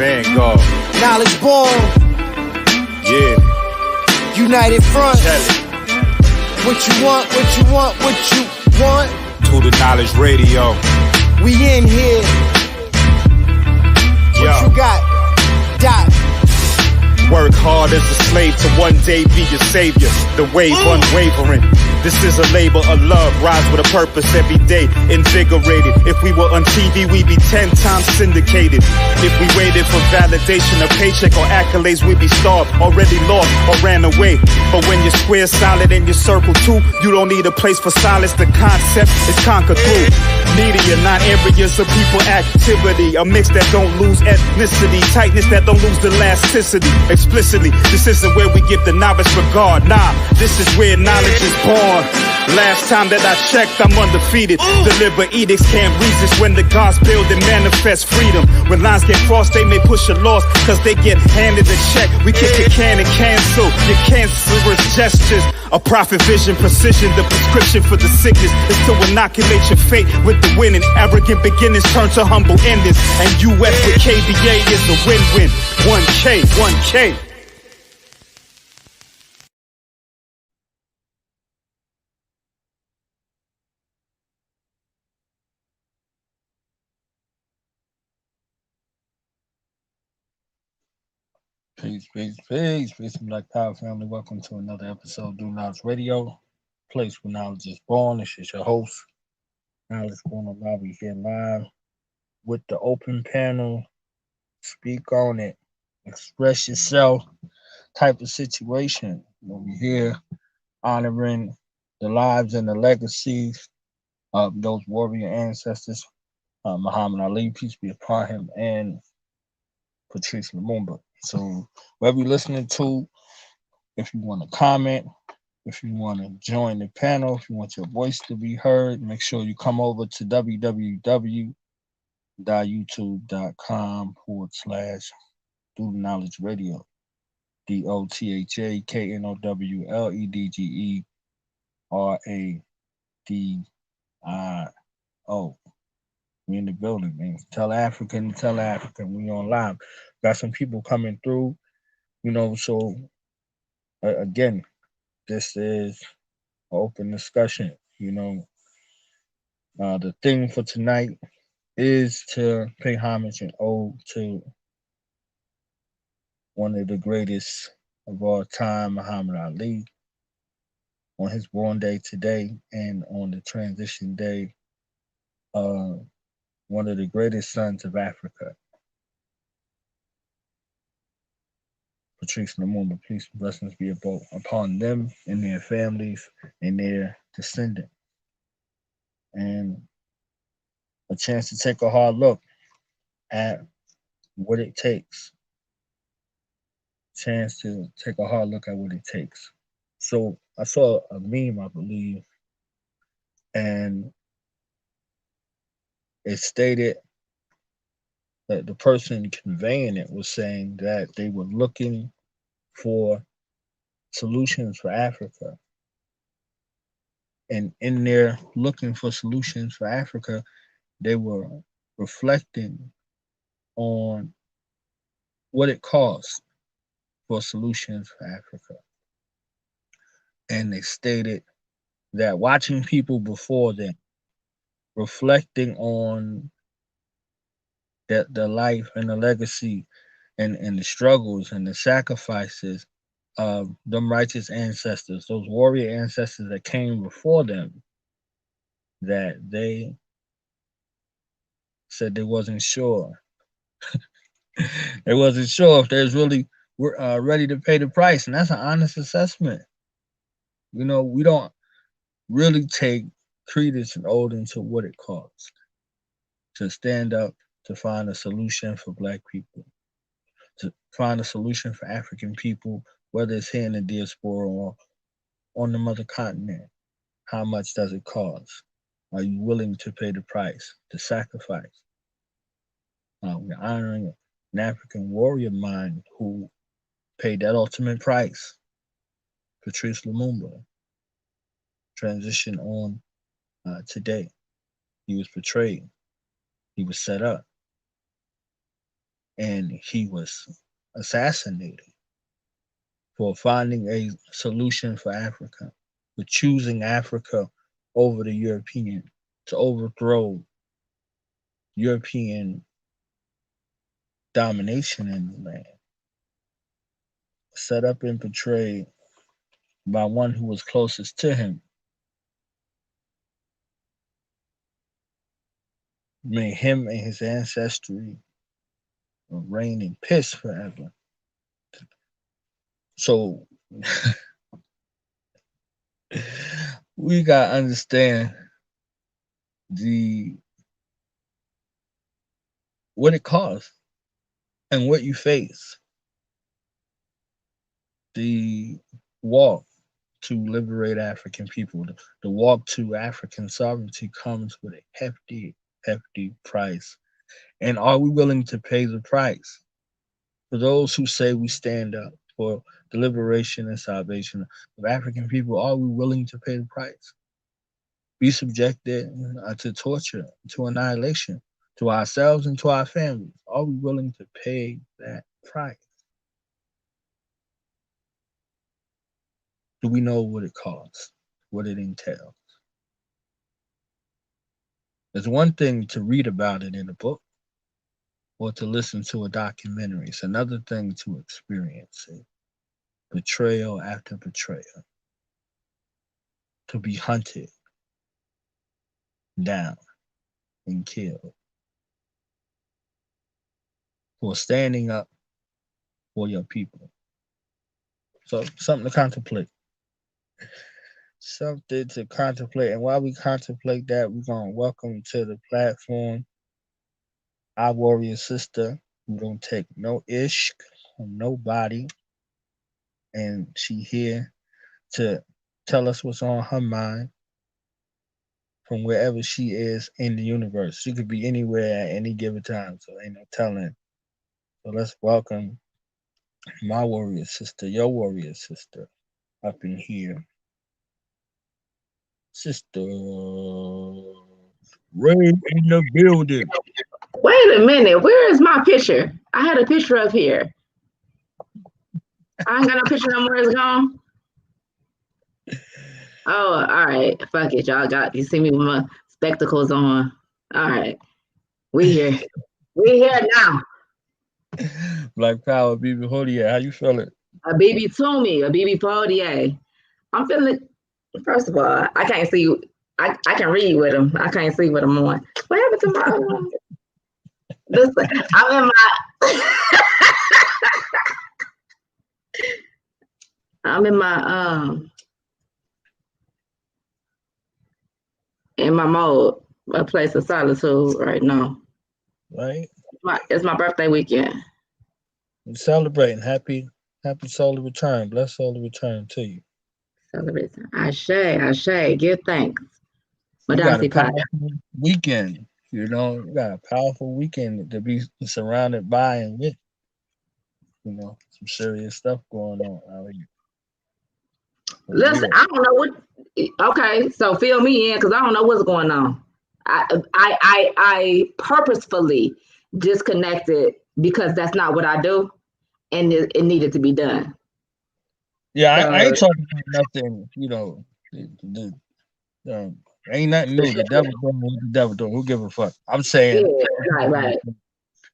Vanguard. Knowledge born. Yeah. United Front. Tell it. What you want, what you want, what you want. To the Knowledge Radio. We in here. What you got? Doc. Work hard as a slave to one day be your savior. The wave unwavering. This is a labor of love. Rise with a purpose every day. Invigorated. If we were on TV, we'd be 10 times syndicated. If we waited for validation, a paycheck or accolades, we'd be starved, already lost or ran away. But when you're square, solid, and you circle too, you don't need a place for silence. The concept is conquered through media, not areas of people activity. A mix that don't lose ethnicity, tightness that don't lose elasticity. Explicitly, this isn't where we give the novice regard. Nah, this is where knowledge is born. Last time that I checked, I'm undefeated. Deliver edicts, can't resist when the gods build and manifest freedom. When lines get crossed, they may push a loss, cause they get handed a check. We kick a can and cancel your cancerous gestures. A prophet vision, precision, the prescription for the sickness is to inoculate your fate with the winning. Arrogant beginnings turn to humble endings. And UF with KBA is a win-win. 1K, 1K. Peace, Black Power family. Welcome to another episode of Do Knowledge Radio, place where knowledge is born. This is your host, Knowledge Born Alive. We here live with the open panel. Speak on it, express yourself type of situation. We're here honoring the lives and the legacies of those warrior ancestors, Muhammad Ali, peace be upon him, and Patrice Lumumba. So wherever you're listening to, if you want to comment, if you want to join the panel, if you want your voice to be heard, make sure you come over to www.youtube.com/Do Knowledge Radio. DOTHAKNOWLEDGERADIO. We in the building, man. Tell African. We on live. Got some people coming through, so again, this is an open discussion. The thing for tonight is to pay homage and ode to one of the greatest of all time, Muhammad Ali, on his born day today and on the transition day, one of the greatest sons of Africa, Patrice Lumumba. Peace and blessings be upon them and their families and their descendants. And a chance to take a hard look at what it takes. So I saw a meme, I believe, and it stated that the person conveying it was saying that they were looking for solutions for Africa. And in their looking for solutions for Africa, they were reflecting on what it costs for solutions for Africa. And they stated that watching people before them, reflecting on the life and the legacy and the struggles and the sacrifices of them righteous ancestors, those warrior ancestors that came before them, that they said they wasn't sure. They wasn't sure if they was really ready to pay the price. And that's an honest assessment. We don't really take credence and ode into what it costs to stand up to find a solution for Black people, to find a solution for African people, whether it's here in the diaspora or on the mother continent. How much does it cost? Are you willing to pay the price, to sacrifice? We're honoring an African warrior mind who paid that ultimate price. Patrice Lumumba transitioned on today. He was portrayed. He was set up. and he was assassinated for finding a solution for Africa, for choosing Africa over the European, to overthrow European domination in the land, set up and portrayed by one who was closest to him, made him and his ancestry reign in piss forever. So we gotta understand what it costs and what you face. The walk to liberate African people, the walk to African sovereignty comes with a hefty, hefty price. And are we willing to pay the price? For those who say we stand up for the liberation and salvation of African people, are we willing to pay the price? Be subjected to torture, to annihilation, to ourselves and to our families. Are we willing to pay that price? Do we know what it costs, what it entails? It's one thing to read about it in a book or to listen to a documentary. It's another thing to experience it. Betrayal after betrayal. To be hunted down and killed for standing up for your people. So something to contemplate. Something to contemplate. And while we contemplate that, we're going to welcome to the platform our warrior sister. We don't take no ish from nobody. And she here to tell us what's on her mind from wherever she is in the universe. She could be anywhere at any given time, so ain't no telling. So let's welcome my warrior sister, your warrior sister, up in here. Sister Ray in the building. Wait a minute, where is my picture? I had a picture up here. I ain't got no picture no more, it's gone. Oh, all right. Fuck it, y'all got you see me with my spectacles on. All right. We here. We here now. Black Power, BB Hodier, how you feeling? A BB Toomey, a BB Podier. I'm feeling, first of all, I can't see you. I can read with them. I can't see what I'm on. What happened to my listen, I'm in my I'm in my mode, a place of solitude right now. Right? It's my birthday weekend. I'm celebrating. Happy solar return. Blessed solar return to you. Celebrating. Ashe, give thanks. You got a powerful weekend. You know, you got a powerful weekend to be surrounded by and with. You know, some serious stuff going on out here. Listen, I don't know what. Okay, so fill me in because I don't know what's going on. I purposefully disconnected because that's not what I do, and it needed to be done. Yeah, I ain't talking about nothing. You know, ain't nothing new. The devil doing what the devil doing. Who give a fuck? I'm saying, yeah, right.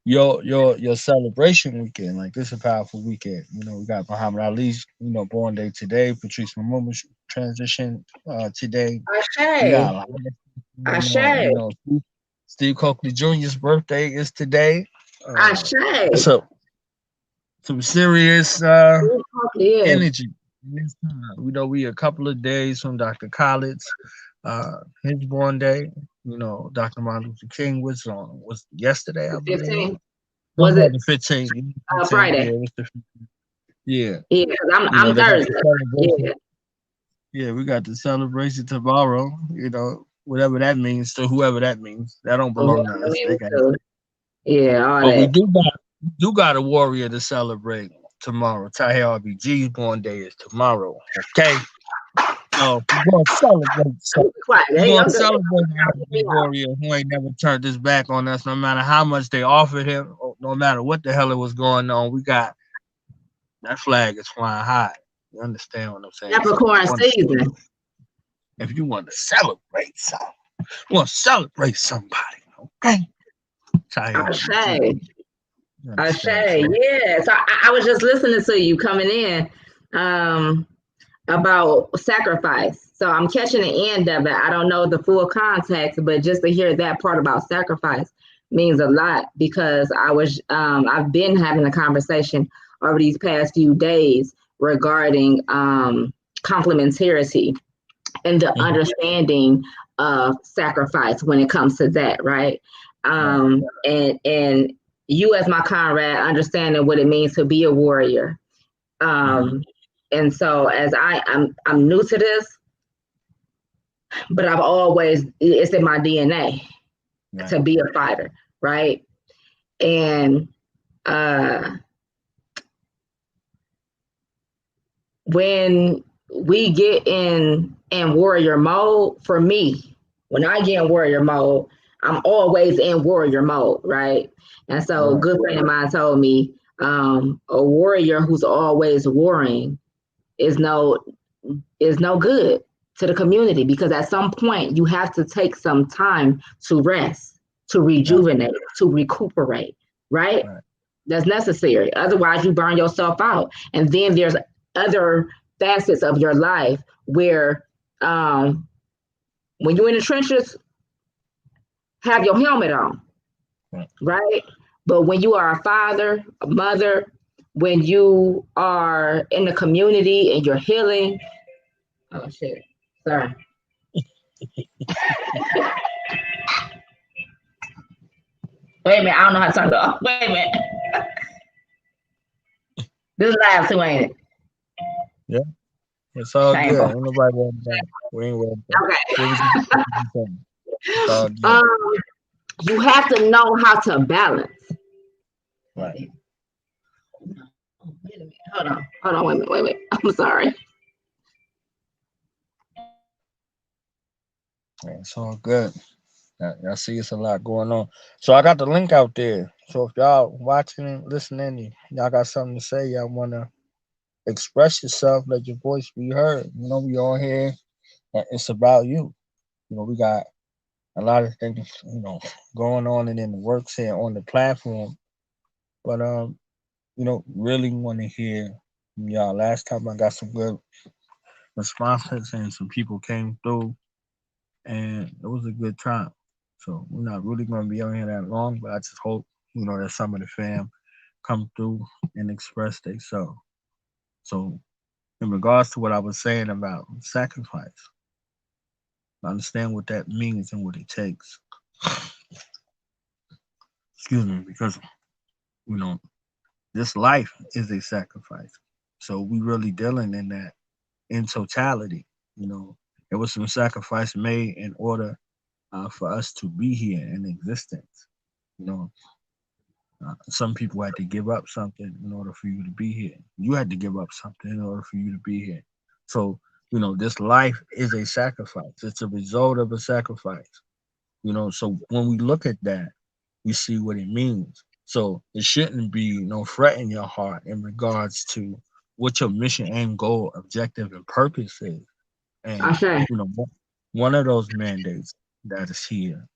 Your celebration weekend, like this is a powerful weekend. You know, we got Muhammad Ali's, born day today. Patrice Lumumba transition today. Ashe. Steve Coakley Jr.'s birthday is today. Ashe. So some serious energy. We know we a couple of days from Dr. Khaled's his born day. You know, Dr. Martin Luther King was yesterday, I believe. 15th. Was it the 15th? Friday. Yeah. Yeah, I'm Thursday. Yeah, we got the celebration tomorrow. You know, whatever that means to whoever that means. That don't belong to us. Yeah, but we do got a warrior to celebrate tomorrow. Tahir RBG's born day is tomorrow. Okay. So we're gonna celebrate. We're gonna celebrate the warrior who ain't never turned his back on us, no matter how much they offered him, no no matter what the hell it was going on, we got that flag is flying high. You understand what I'm saying? Capricorn season. If you want to celebrate something, you want to celebrate somebody, okay? Ashe. Yeah. So I was just listening to you coming in about sacrifice. So I'm catching the end of it. I don't know the full context, but just to hear that part about sacrifice means a lot, because I've been having a conversation over these past few days regarding complementarity and the understanding of sacrifice when it comes to that, right? And you, as my comrade, understanding what it means to be a warrior. And so as I'm new to this, but it's in my DNA to be a fighter, right? And when we get in warrior mode, for me, when I get in warrior mode, I'm always in warrior mode, right? And so a good friend of mine told me, a warrior who's always warring is no good to the community, because at some point you have to take some time to rest, to rejuvenate, to recuperate, right? That's necessary. Otherwise you burn yourself out. And then there's other facets of your life where when you're in the trenches, have your helmet on, right? But when you are a father, a mother, when you are in the community and you're healing, oh shit, sorry. Wait a minute, I don't know how to turn it off. Wait a minute. This is live too, ain't it? Yeah, it's all good. Ain't nobody worried about it. We ain't worried about it. It's all good. You have to know how to balance. Right. Wait a minute. Hold on, wait a minute. I'm sorry. It's all good. I see it's a lot going on. So I got the link out there. So if y'all watching and listening, y'all got something to say, y'all want to express yourself, let your voice be heard. You know, we all here. It's about you. You know, we got a lot of things, you know, going on and in the works here on the platform. But you know, really want to hear from y'all. Last time I got some good responses and some people came through, and it was a good time. So we're not really going to be on here that long, but I just hope, you know, that some of the fam come through and express themselves. So in regards to what I was saying about sacrifice, I understand what that means and what it takes. Excuse me, because, you know, this life is a sacrifice. So we really dealing in that in totality. You know, there was some sacrifice made in order for us to be here in existence. You know, some people had to give up something in order for you to be here. You had to give up something in order for you to be here. So, you know, this life is a sacrifice. It's a result of a sacrifice. You know, so when we look at that, we see what it means. So it shouldn't be no fret in your heart in regards to what your mission, aim, goal, objective, and purpose is. And you know, one of those mandates that is here.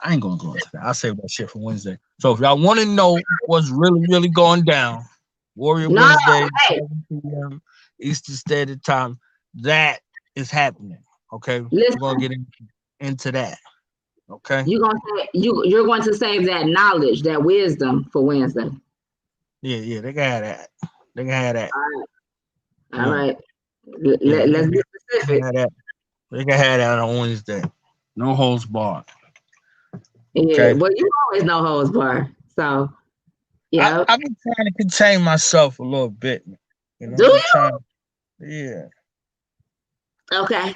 I ain't gonna go into that. I'll save that shit for Wednesday. So if y'all want to know what's really, really going down, Warrior Wednesday, 7 p.m. Eastern Standard Time, that is happening. Okay, we're gonna get into that. Okay, you're going to save that knowledge, that wisdom for Wednesday. Yeah, they can have that. They can have that. All right. Let's be specific. They can have that on Wednesday. No holds barred. Yeah, okay. Well, you always know holds barred. So, yeah. I've been trying to contain myself a little bit. You know, do you? Yeah. Okay.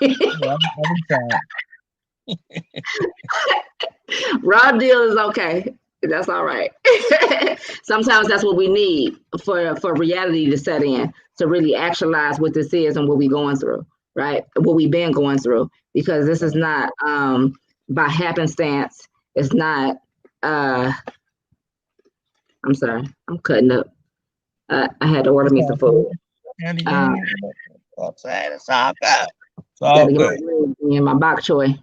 Yeah, I've been trying. Raw deal is okay. That's all right. Sometimes that's what we need for reality to set in, to really actualize what this is and what we're going through, right? What we've been going through, because this is not by happenstance. It's not, I'm sorry, I'm cutting up. I had to order me some food. Outside, it's all good. It's Gotta all get good. my bok choy.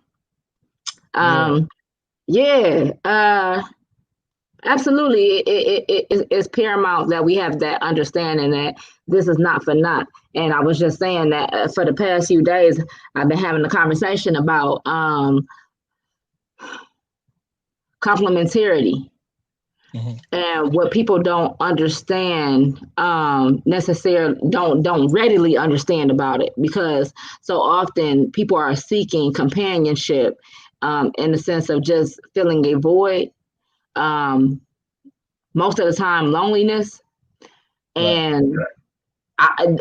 Absolutely. It's paramount that we have that understanding that this is not for naught. And I was just saying that for the past few days, I've been having a conversation about complementarity. Mm-hmm. And what people don't understand necessarily don't readily understand about it, because so often people are seeking companionship in the sense of just filling a void, most of the time loneliness, and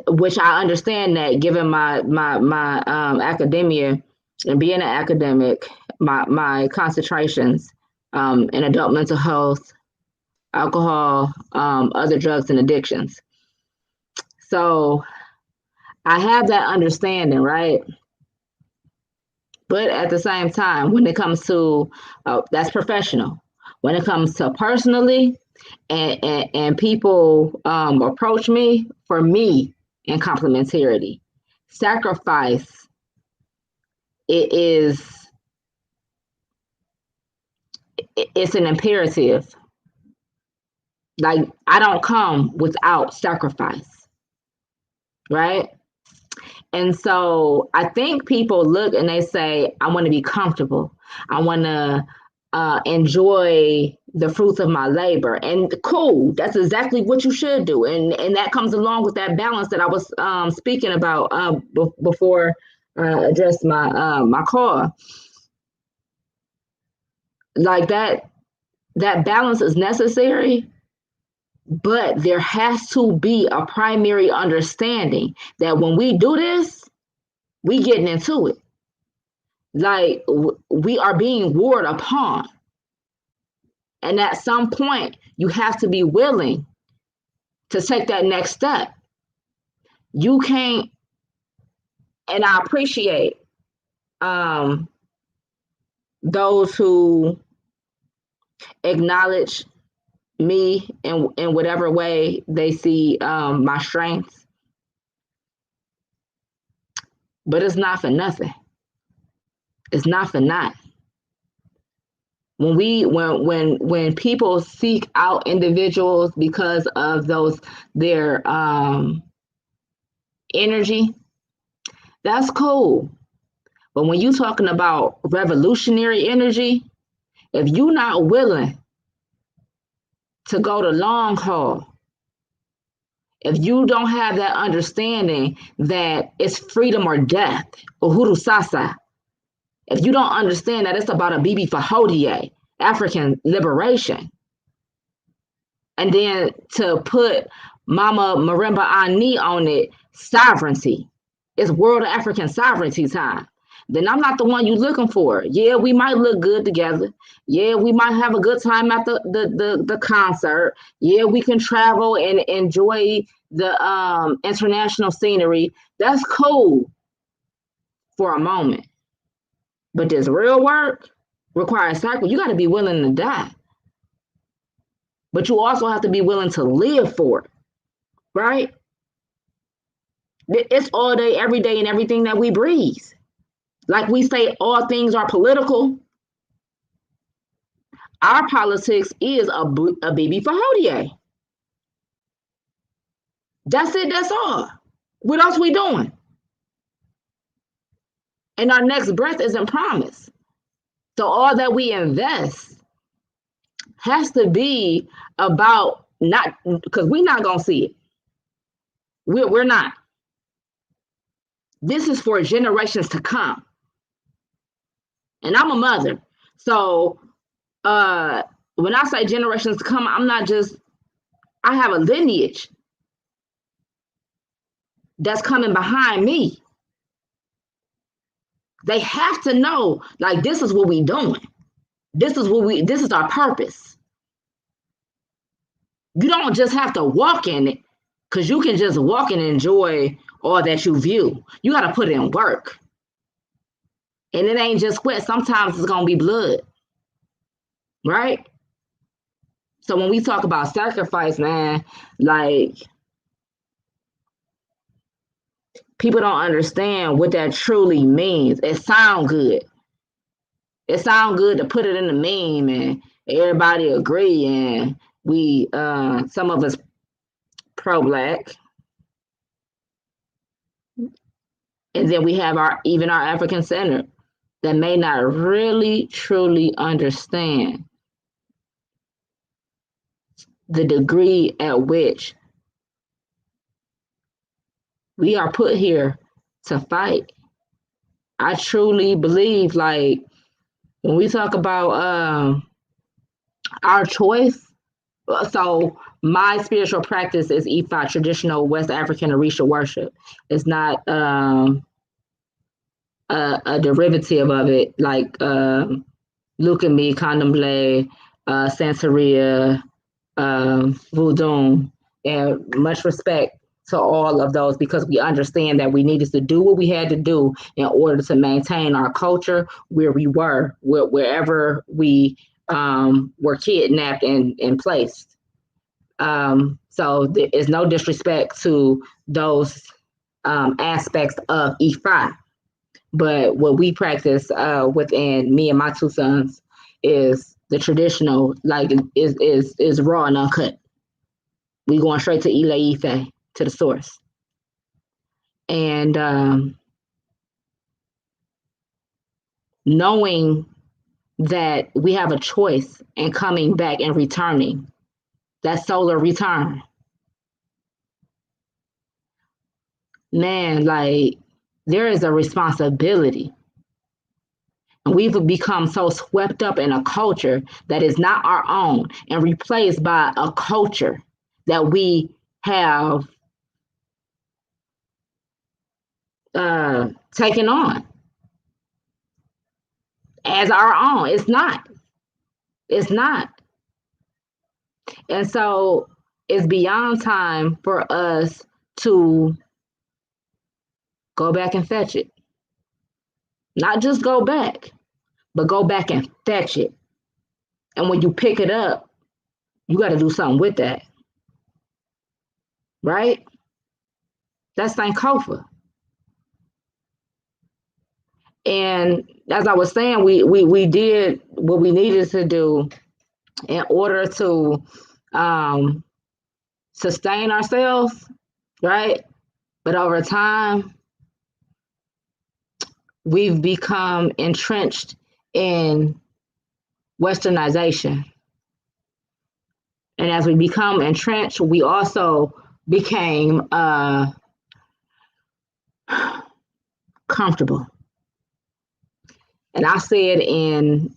which I understand that, given my academia and being an academic, my concentrations in adult mental health, alcohol, other drugs and addictions. So I have that understanding, right? But at the same time, when it comes to that's professional. When it comes to personally, and people approach me, for me, in complementarity, sacrifice, it's an imperative. Like, I don't come without sacrifice, right? And so I think people look and they say, I want to be comfortable. I want to enjoy the fruits of my labor. And cool, that's exactly what you should do. And that comes along with that balance that I was speaking about before I addressed my call. Like that balance is necessary, but there has to be a primary understanding that when we do this, we getting into it. Like, we are being warred upon. And at some point, you have to be willing to take that next step. You can't, and I appreciate those who acknowledge me in whatever way they see my strengths. But it's not for nothing. It's not for naught. When people seek out individuals because of their energy, that's cool. But when you're talking about revolutionary energy, if you're not willing to go the long haul, if you don't have that understanding that it's freedom or death, uhuru sasa, if you don't understand that it's about a bibi fahodie, African liberation, and then to put Mama Marimba Ani on it, sovereignty, it's World African Sovereignty time, then I'm not the one you're looking for. Yeah, we might look good together. Yeah, we might have a good time at the concert. Yeah, we can travel and enjoy the international scenery. That's cool for a moment. But this real work requires sacrifice. You got to be willing to die. But you also have to be willing to live for it, right? It's all day, every day, and everything that we breathe. Like we say, all things are political. Our politics is a bibi fahodie. That's it, that's all. What else we doing? And our next breath isn't promised. So all that we invest has to be about, not because we're not going to see it. We're not. This is for generations to come. And I'm a mother. So when I say generations to come, I'm not just, I have a lineage that's coming behind me. They have to know, like, this is what we doing. This is our purpose. You don't just have to walk in it, because you can just walk and enjoy all that you view. You got to put in work. And it ain't just sweat. Sometimes it's gonna be blood, right? So when we talk about sacrifice, man, like people don't understand what that truly means. It sounds good. It sounds good to put it in the meme and everybody agree. And we, some of us pro-Black, and then we have our African Center that may not really truly understand the degree at which we are put here to fight. I truly believe, like, when we talk about our choice, so my spiritual practice is Ifa, traditional West African Orisha worship. It's not a derivative of it, like Lukumi, Candomblé, Santeria, Voodoo, and much respect to all of those, because we understand that we needed to do what we had to do in order to maintain our culture where we were, wherever we were kidnapped and placed. So there is no disrespect to those aspects of Ifa, but what we practice within me and my two sons is the traditional, like is raw and uncut. We going straight to Ile Ife, to the source. And knowing that we have a choice in coming back and returning, that solar return. Man, like, there is a responsibility. And we've become so swept up in a culture that is not our own and replaced by a culture that we have taken on as our own. It's not. It's not. And so it's beyond time for us to go back and fetch it. Not just go back, but go back and fetch it. And when you pick it up, you got to do something with that. Right? That's Sankofa. And as I was saying, we did what we needed to do in order to sustain ourselves, right? But over time, we've become entrenched in westernization. And as we become entrenched, we also became comfortable. And I said in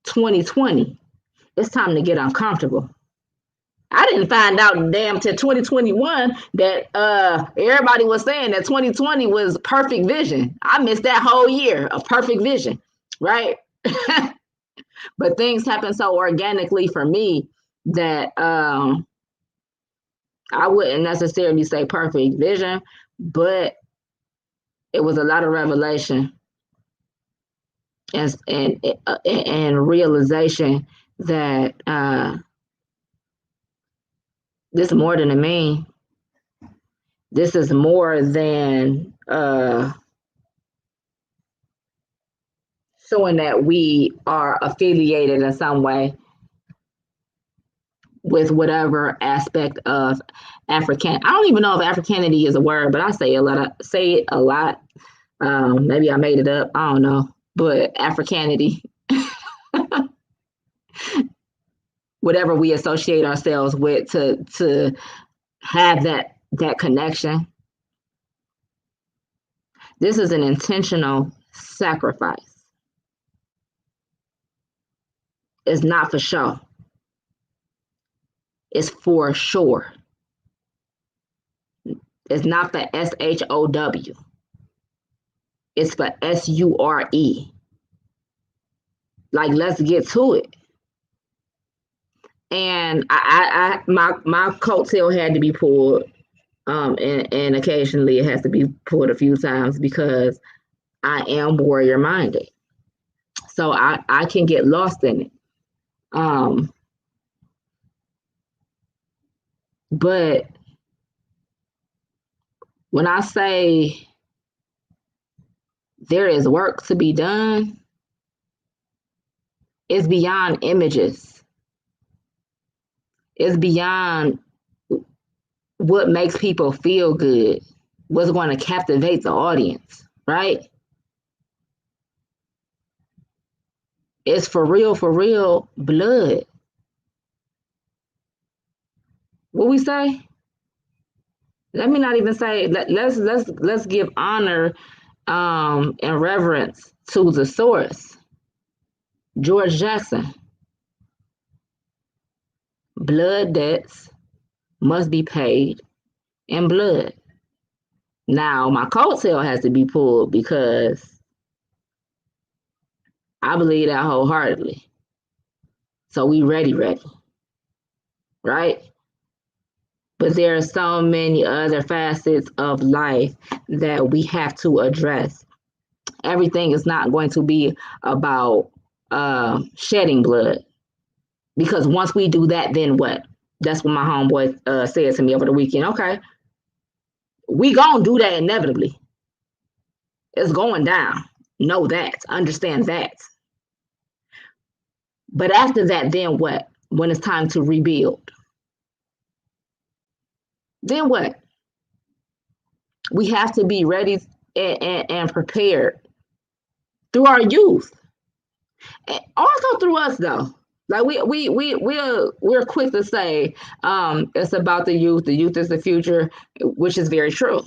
2020, it's time to get uncomfortable. I didn't find out damn till 2021 that everybody was saying that 2020 was perfect vision. I missed that whole year of perfect vision, right? But things happen so organically for me that I wouldn't necessarily say perfect vision, but it was a lot of revelation and realization that this is more than a meme. This is more than showing that we are affiliated in some way with whatever aspect of African. I don't even know if Africanity is a word, but I say it a lot. Maybe I made it up. I don't know. But Africanity, whatever we associate ourselves with to have that connection. This is an intentional sacrifice. It's not for show. It's for sure. It's not for SHOW. It's for SURE. Like, let's get to it. And my coattail had to be pulled, and occasionally it has to be pulled a few times, because I am warrior minded. So I can get lost in it. But when I say there is work to be done, it's beyond images. It's beyond what makes people feel good, what's going to captivate the audience, right? It's for real blood. What we say? Let me not even say. Let's give honor and reverence to the source, George Jackson. Blood debts must be paid in blood. Now my coattail has to be pulled because I believe that wholeheartedly. So we ready, right? But there are so many other facets of life that we have to address. Everything is not going to be about shedding blood. Because once we do that, then what? That's what my homeboy said to me over the weekend. Okay, we gonna do that inevitably. It's going down. Know that. Understand that. But after that, then what? When it's time to rebuild. Then what? We have to be ready and prepared through our youth. And also through us though. Like we're quick to say it's about the youth. The youth is the future, which is very true.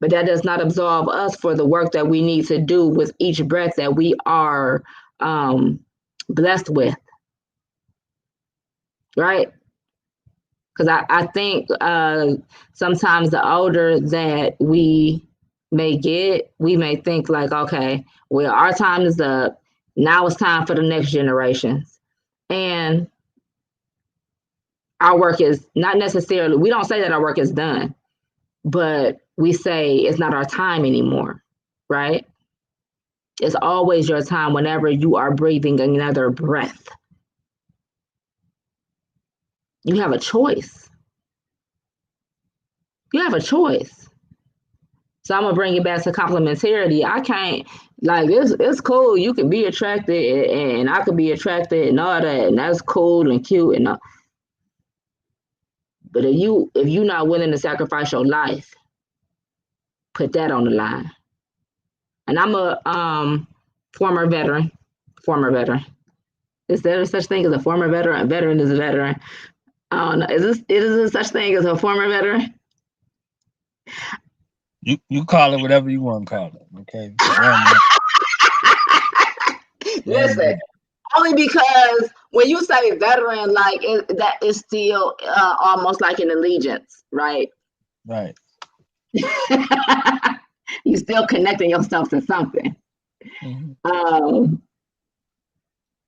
But that does not absolve us for the work that we need to do with each breath that we are blessed with, right? Because I think sometimes the older that we may get, we may think like, okay, well, our time is up. Now it's time for the next generations. And our work is not necessarily, we don't say that our work is done, but we say it's not our time anymore, right? It's always your time whenever you are breathing another breath. You have a choice. You have a choice. So I'm gonna bring it back to complementarity. I can't like it's cool. You can be attracted and I could be attracted and all that, and that's cool and cute and all. But if you're not willing to sacrifice your life, put that on the line. And I'm a former veteran. Is there such thing as a former veteran? A veteran is a veteran. I don't know. Is there such thing as a former veteran? You call it whatever you want to call it, okay? Listen, only because when you say veteran, like that is still almost like an allegiance, right? Right. You still connecting yourself to something. Mm-hmm.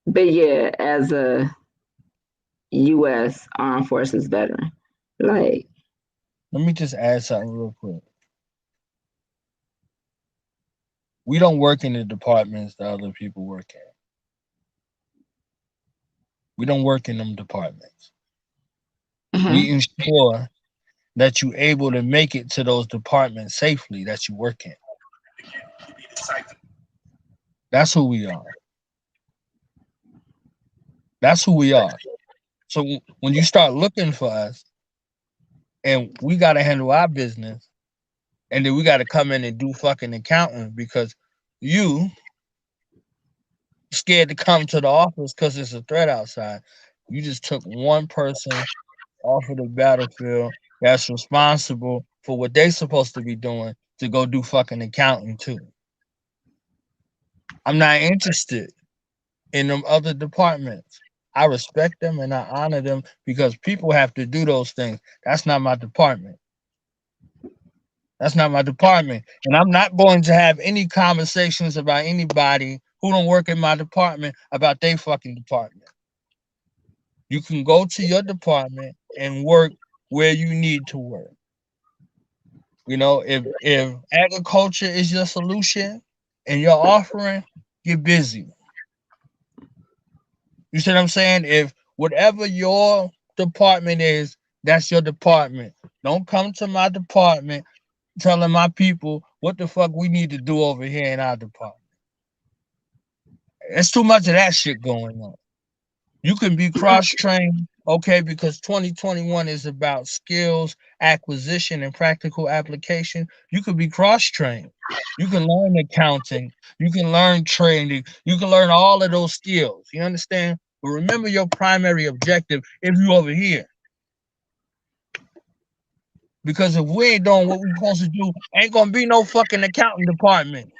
But yeah, as a U.S. Armed Forces veteran, like, let me just add something real quick. We don't work in the departments that other people work in. We don't work in them departments. Mm-hmm. We ensure that you're able to make it to those departments safely that you work in. That's who we are. That's who we are. So when you start looking for us, and we got to handle our business, and then we got to come in and do fucking accounting because you scared to come to the office because it's a threat outside. You just took one person off of the battlefield that's responsible for what they're supposed to be doing to go do fucking accounting too. I'm not interested in them other departments. I respect them and I honor them because people have to do those things. That's not my department. That's not my department. And I'm not going to have any conversations about anybody who don't work in my department about their fucking department. You can go to your department and work where you need to work. You know, if agriculture is your solution and your offering, get busy. You see what I'm saying? If whatever your department is, that's your department. Don't come to my department telling my people what the fuck we need to do over here in our department. It's too much of that shit going on. You can be cross-trained, okay, because 2021 is about skills, acquisition, and practical application. You could be cross-trained. You can learn accounting. You can learn trading. You can learn all of those skills. You understand? But remember your primary objective if you over here. Because if we ain't doing what we supposed to do, ain't gonna be no fucking accounting department.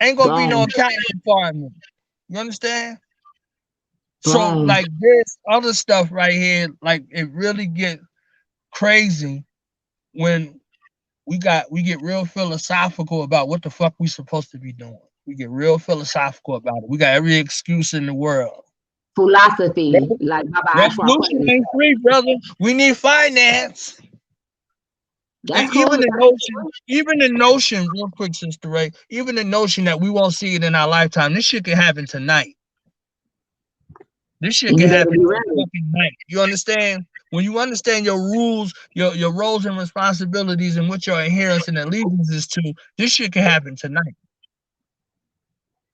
Ain't gonna be no accounting department. You understand? So like this other stuff right here, like it really get crazy when we get real philosophical about what the fuck we supposed to be doing. We get real philosophical about it. We got every excuse in the world. Philosophy, like revolution ain't free, brother. We need finance. That's And cool. even the notion, real quick, Sister Ray, even the notion that we won't see it in our lifetime, this shit can happen tonight. This shit can happen fucking night. You understand? When you understand your rules, your roles and responsibilities, and what your adherence and allegiance is to, this shit can happen tonight.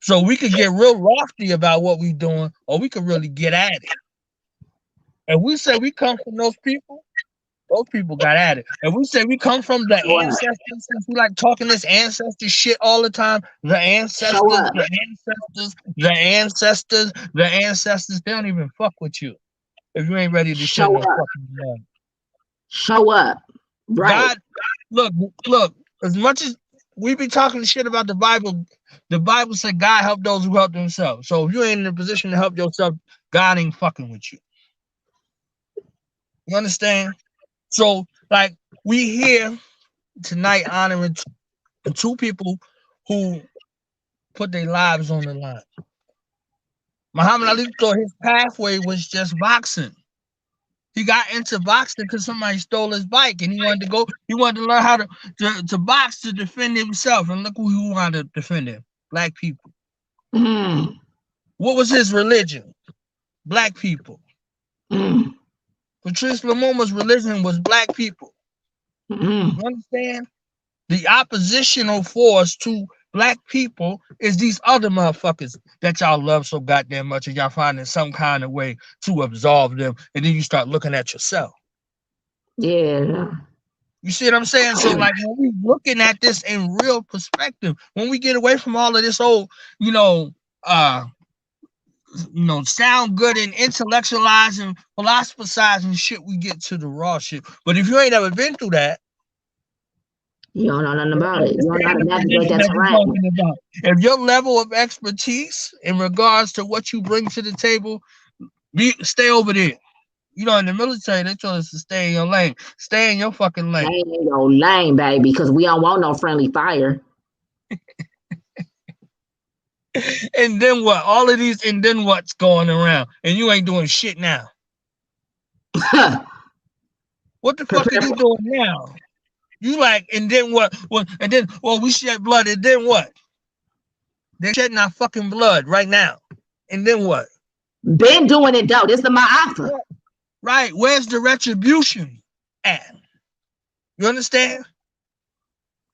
So we could get real lofty about what we doing, or we could really get at it. And we say we come from those people got at it. And we say we come from the ancestors, since we like talking this ancestor shit all the time. The ancestors, the ancestors, they don't even fuck with you if you ain't ready to show no fucking love. Show up. Right. God, look, as much as we be talking shit about the Bible said God help those who help themselves. So if you ain't in a position to help yourself, God ain't fucking with you. You understand? So, like, we here tonight honoring two people who put their lives on the line. Muhammad Ali thought his pathway was just boxing. He got into boxing because somebody stole his bike, and he wanted to learn how to box to defend himself. And look who wanted to defend him: black people. Mm. What was his religion? Black people. Mm. Patrice Lumumba's religion was black people. Mm. You understand? The oppositional force to black people is these other motherfuckers that y'all love so goddamn much, and y'all finding some kind of way to absolve them, and then you start looking at yourself. Yeah. You see what I'm saying? So, like, when we looking at this in real perspective, when we get away from all of this old, sound good and intellectualize and philosophize and shit, we get to the raw shit. But if you ain't ever been through that, you don't know nothing about it. You don't know how to navigate that terrain. If your level of expertise in regards to what you bring to the table, stay over there. You know, in the military, they told us to stay in your lane. Stay in your fucking lane. Stay in your lane, baby, because we don't want no friendly fire. And then what? All of these, and then what's going around? And you ain't doing shit now. What the fuck are you doing now? You like, and then what? And then, we shed blood, and then what? They're shedding our fucking blood right now. And then what? Been doing it, though. This is my offer. Right. Where's the retribution at? You understand?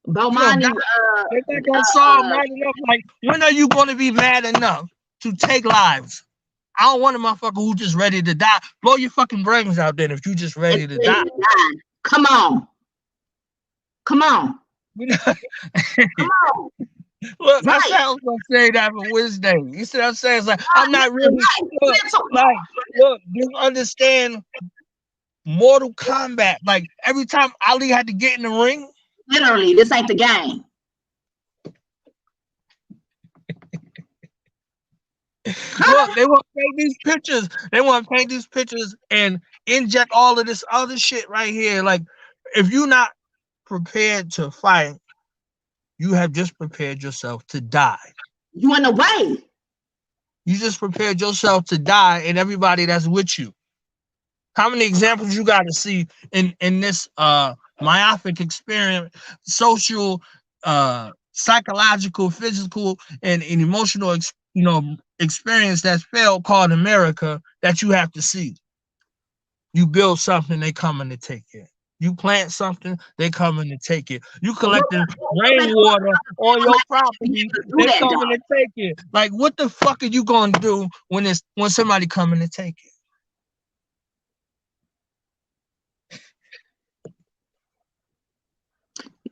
Bomani, they're not gonna solve mad enough. Like, when are you going to be mad enough to take lives? I don't want a motherfucker who just ready to die. Blow your fucking brains out then if you just ready to die. Come on. Come on. Come on. Look, I said I was gonna say that for Wednesday. You see what I'm saying? It's like, I'm not really look, you understand Mortal Kombat. Like, every time Ali had to get in the ring. Literally, this ain't the game. Look, they want to paint these pictures. They want to paint these pictures and inject all of this other shit right here. Like, if you're not prepared to fight, you have just prepared yourself to die. You in the way. You just prepared yourself to die, and everybody that's with you. How many examples you got to see in this myopic experience, social, psychological, physical, and emotional, experience that's failed called America that you have to see. You build something, they coming to take it. You plant something, they coming to take it. You collecting rainwater on your property, they coming to take it. Like, what the fuck are you gonna do when somebody coming to take it?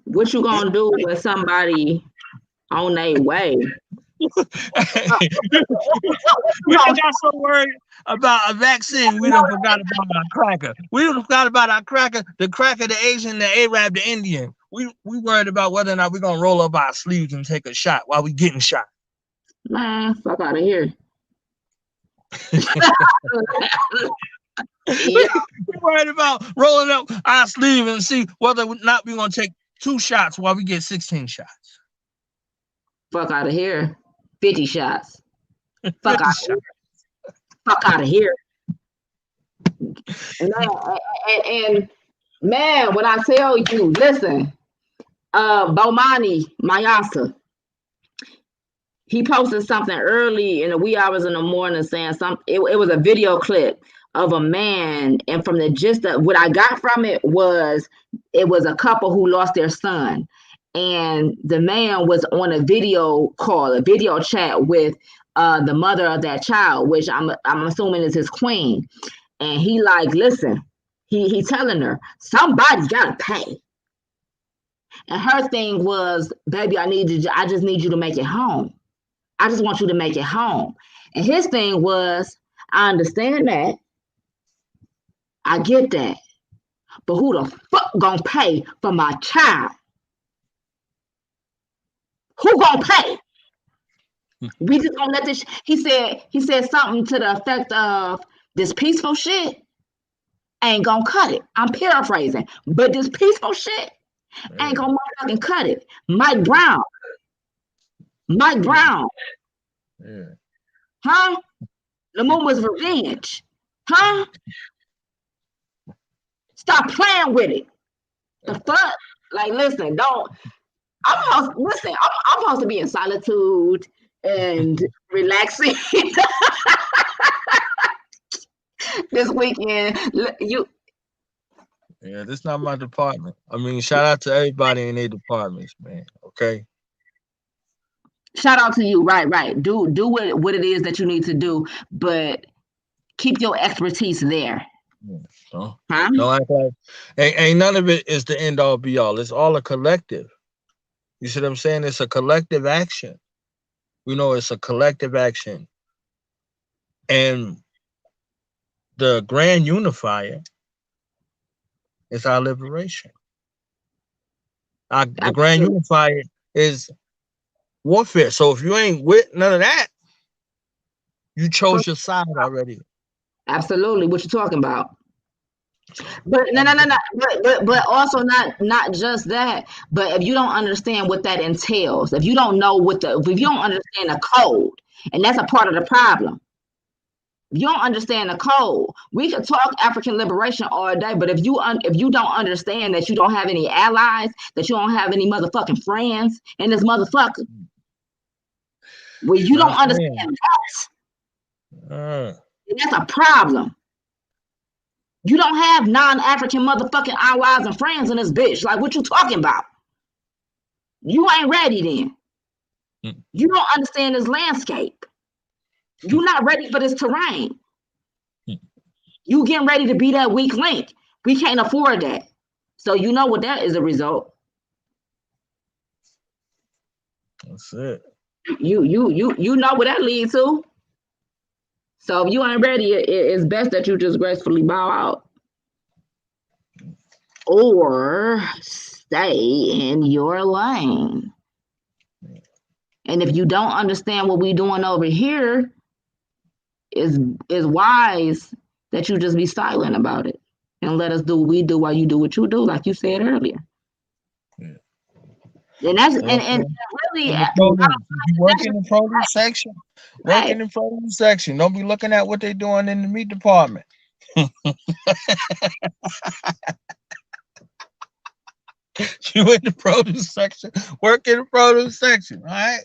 What you gonna do with somebody on their way? We got so worried about a vaccine, we done forgot about our cracker. We done forgot about our cracker, the cracker, the Asian, the Arab, the Indian. We worried about whether or not we're gonna roll up our sleeves and take a shot while we getting shot. Man, fuck out of here. We worried about rolling up our sleeve and see whether or not we're gonna take 2 shots while we get 16 shots. Fuck out of here. 50 shots. Fuck out of here. Fuck out of here. And man, when I tell you, listen, Bomani Mayasa, he posted something early in the wee hours in the morning saying something. It was a video clip of a man, and from the gist of what I got from it was a couple who lost their son. And the man was on a video call, a video chat with the mother of that child, which I'm assuming is his queen. And he like, listen, he telling her, somebody's gotta pay. And her thing was, baby, I just need you to make it home. I just want you to make it home. And his thing was, I understand that. I get that. But who the fuck gonna pay for my child? Who gonna pay? We just gonna let this. He said something to the effect of, this peaceful shit ain't gonna cut it. I'm paraphrasing, but this peaceful shit ain't gonna motherfucking cut it. Mike Brown. Yeah. Huh? Lumumba's revenge. Huh? Stop playing with it. The fuck? Like, listen, don't. I'm supposed to be in solitude and relaxing this weekend. Yeah, this is not my department. I mean, shout out to everybody in their departments, man. Okay. Shout out to you, right. Do what it is that you need to do, but keep your expertise there. Don't act like ain't none of it is the end all be all. It's all a collective. You see what I'm saying? It's a collective action. It's a collective action. And the grand unifier is our liberation. The grand unifier is warfare. So if you ain't with none of that, you chose your side already. Absolutely. What you talking about? But no. But also not just that. But if you don't understand what that entails, if you don't know if you don't understand the code, and that's a part of the problem. If you don't understand the code, we could talk African liberation all day, but if you don't understand that you don't have any allies, that you don't have any motherfucking friends in this motherfucker, well, you don't understand that. And that's a problem. You don't have non-African motherfucking allies and friends in this bitch. Like, what you talking about? You ain't ready then. You don't understand this landscape. You're not ready for this terrain. You getting ready to be that weak link. We can't afford that. So you know what that is a result. That's it. You know what that leads to. So if you ain't ready, it's best that you just gracefully bow out. Or stay in your lane. And if you don't understand what we're doing over here, it's wise that you just be silent about it and let us do what we do while you do what you do, like you said earlier. Yeah. And that's and really, you work in the produce section. Work in the produce section. Don't be looking at what they're doing in the meat department. You in the produce section, work in the produce section, all right?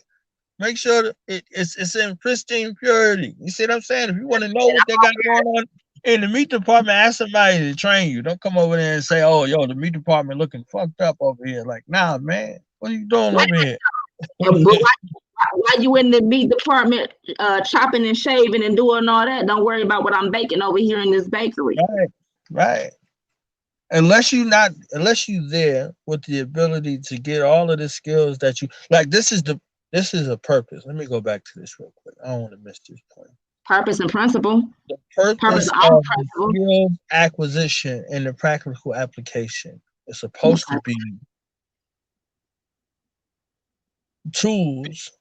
Make sure that it's in pristine purity. You see what I'm saying? If you want to know what they got going on in the meat department, ask somebody to train you. Don't come over there and say, "Oh, yo, the meat department looking fucked up over here." Like, nah, man, what are you doing over here? But why you in the meat department chopping and shaving and doing all that? Don't worry about what I'm baking over here in this bakery. Right. Unless you there with the ability to get all of the skills that you like. This is a purpose. Let me go back to this real quick. I don't want to miss this point. Purpose and principle. The purpose of the skill acquisition and the practical application is supposed to be tools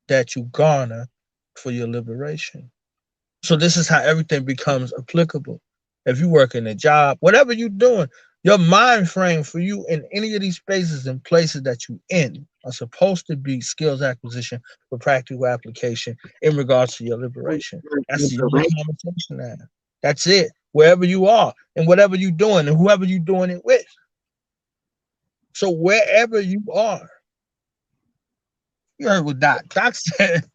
that you garner for your liberation. So this is how everything becomes applicable. If you work in a job, whatever you're doing, your mind frame for you in any of these spaces and places that you in are supposed to be skills acquisition for practical application in regards to your liberation. That's the only conversation now. That's it. Wherever you are and whatever you're doing and whoever you're doing it with. So wherever you are, you heard what Doc said.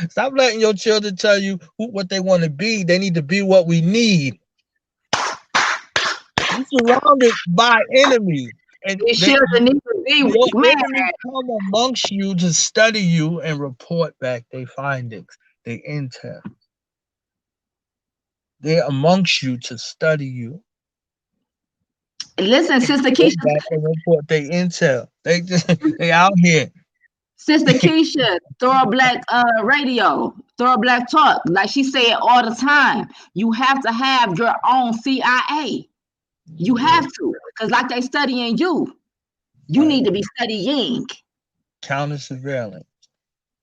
Stop letting your children tell you what they want to be. They need to be what we need. You're surrounded by enemies. And these children need to be with your enemies come amongst you to study you and report back their findings, their intel. They're amongst you to study you. Listen, Sister Keisha. Back and report their intel. They out here. Sister Keisha, Thorough Black Radio, Thorough Black Talk. Like she said all the time, you have to have your own CIA. You have to, because like they studying you, you need to be studying. Counter surveillance.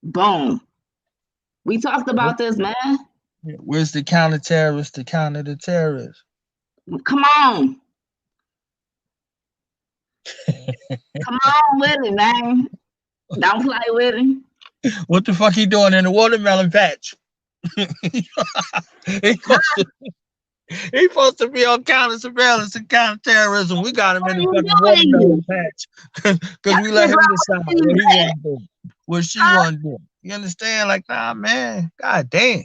Boom. We talked about this, man. Where's the counter terrorist to counter the terrorists? Come on. Come on with it, man. Don't play with him. What the fuck he doing in the watermelon patch? He supposed to be on counter surveillance and counter terrorism. We got him in the fucking watermelon patch because we let him decide what he want to do, what she want to do. You understand? Like, nah, man. God damn.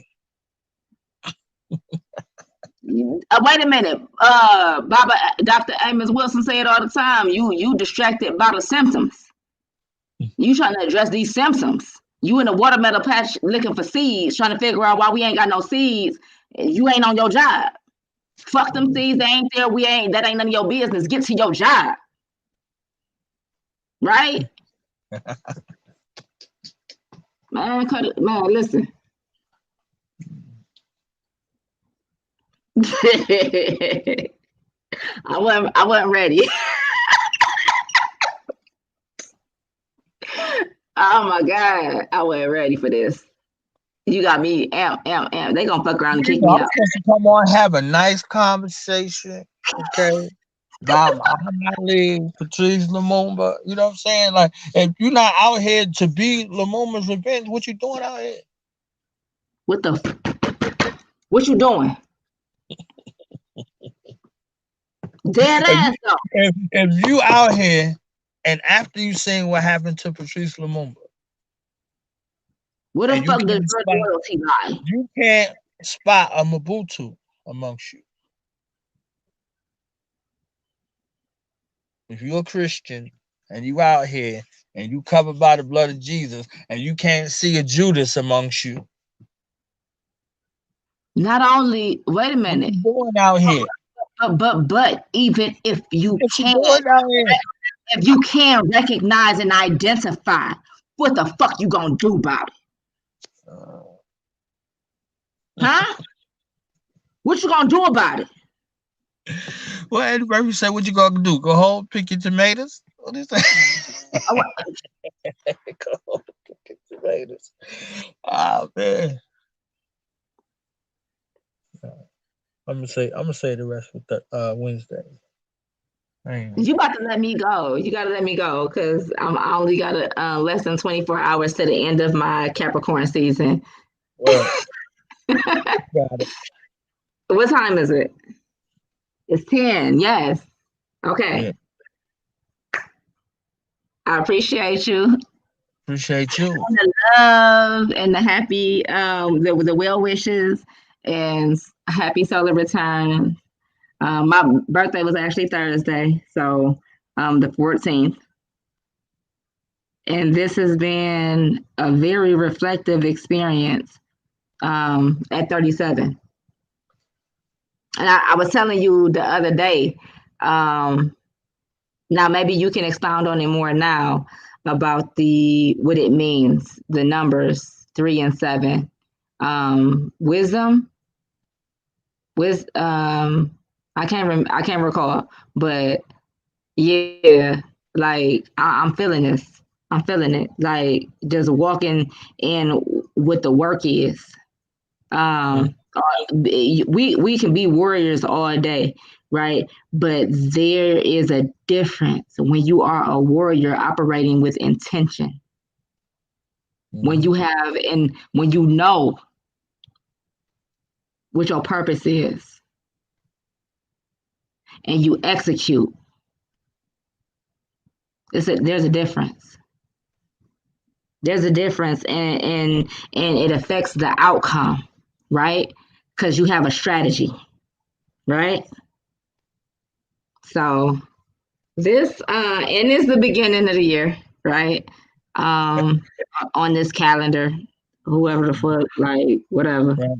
Wait a minute. Dr. Amos Wilson said all the time, you distracted by the symptoms. You trying to address these symptoms. You in a watermelon patch looking for seeds, trying to figure out why we ain't got no seeds. You ain't on your job. Fuck them seeds, they ain't there. That ain't none of your business. Get to your job. Right? Man, cut it. Man, listen. I wasn't ready. Oh my God, I wasn't ready for this. You got me amp. They gonna fuck around and kick me out. I'm supposed to come on, have a nice conversation, okay? About my colleague, Patrice Lumumba. You know what I'm saying? Like, if you're not out here to be Lumumba's revenge, what you doing out here? What you doing? Dead ass though. If you out here and after you seen what happened to Patrice Lumumba, what the fuck does your loyalty lie? You can't spot a Mobutu amongst you. If you're a Christian and you out here and you covered by the blood of Jesus and you can't see a Judas amongst you. Not only, wait a minute. What you doing out here? But even if you can't recognize and identify, what the fuck you gonna do about it? Huh? What you gonna do about it? Well, Eddie Murphy said, what you gonna do? Go home, pick your tomatoes? What is that? Go home, pick your tomatoes. Oh man. I'm gonna say the rest with the Wednesday. You about to let me go. You gotta let me go because I only got less than 24 hours to the end of my Capricorn season. Well, got it. What time is it? It's 10. Yes. Okay. Yeah. I appreciate you. Appreciate you. And the love and the happy, the well wishes and happy solar return. My birthday was actually Thursday, so the 14th. And this has been a very reflective experience at 37. And I was telling you the other day, now maybe you can expound on it more now about what it means, the numbers 3 and 7. Wisdom, I can't recall, but yeah, like I'm feeling this. I'm feeling it. Like just walking in what the work is. We can be warriors all day, right? But there is a difference when you are a warrior operating with intention. When you have and when you know what your purpose is and you execute. There's a difference. There's a difference and it affects the outcome, right? Because you have a strategy, right? So this and it's the beginning of the year, right? On this calendar, whoever the fuck, like whatever. Yeah.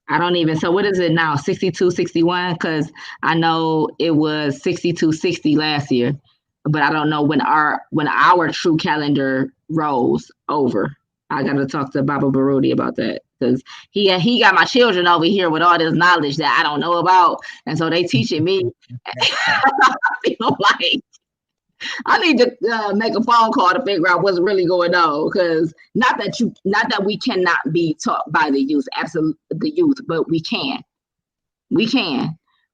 I don't even, so what is it now? 6261? Because I know it was 6260 last year, but I don't know when our true calendar rolls over. I got to talk to Baba Baruti about that because he got my children over here with all this knowledge that I don't know about, and so they teaching me. I feel like I need to make a phone call to figure out what's really going on. Because not that we cannot be taught by the youth, but we can.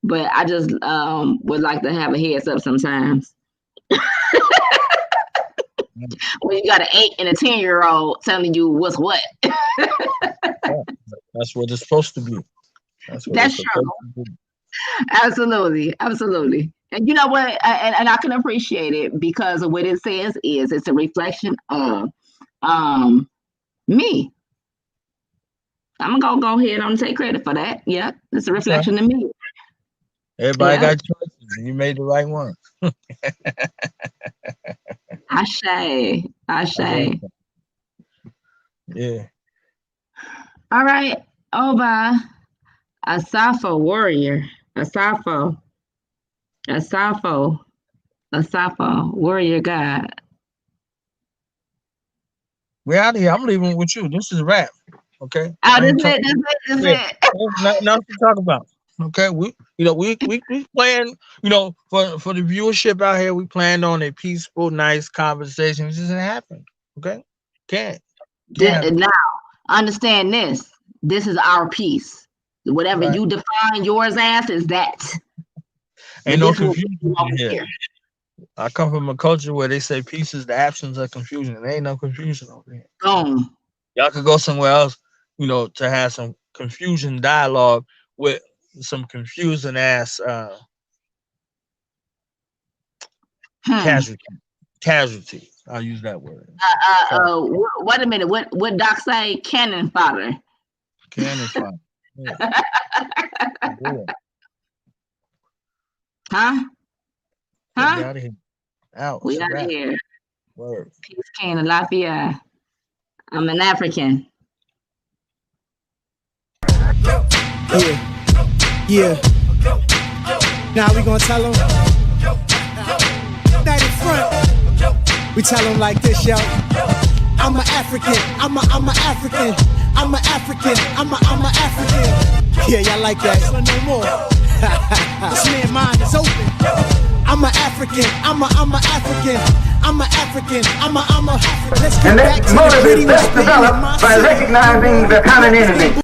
But I just would like to have a heads up sometimes. When you got an 8 and a 10-year-old telling you what's what. That's what it's supposed to be. That's true. Absolutely. And you know what? And I can appreciate it because of what it says is it's a reflection of me. I'm gonna go ahead and take credit for that. Yeah, it's a reflection of me. Everybody got choices, and you made the right one. Ashe. Yeah. All right. Oba, Asafo warrior. Asafo warrior God. We're out of here. I'm leaving with you. This is a wrap. Okay. Oh, this is it. Nothing else to talk about. Okay. We plan, for the viewership out here, we planned on a peaceful, nice conversation. It just didn't happen. Okay. Can't now understand this. This is our peace. Whatever you define yours as is that. Ain't no confusion here. I come from a culture where they say peace is the absence of confusion. There ain't no confusion over here. Y'all could go somewhere else, to have some confusion dialogue with some confusing ass casualty. I'll use that word. Wait a minute. What Doc say? Cannon fodder. Cannon fodder. Yeah. Huh? We out of here. Out. We out of here. Word. Peace, King, Lafayette. I'm an African. Yeah. Now we gonna tell them. Night in front. We tell them like this, yo. I'm an African. I'm a African. I'm an African. I'm a African. Yeah, y'all like that? So no more. This man's mind is open. I'm an African. I'm a African. I'm an African. I'm a. Let's get back to the motive is best developed by recognizing the common enemy.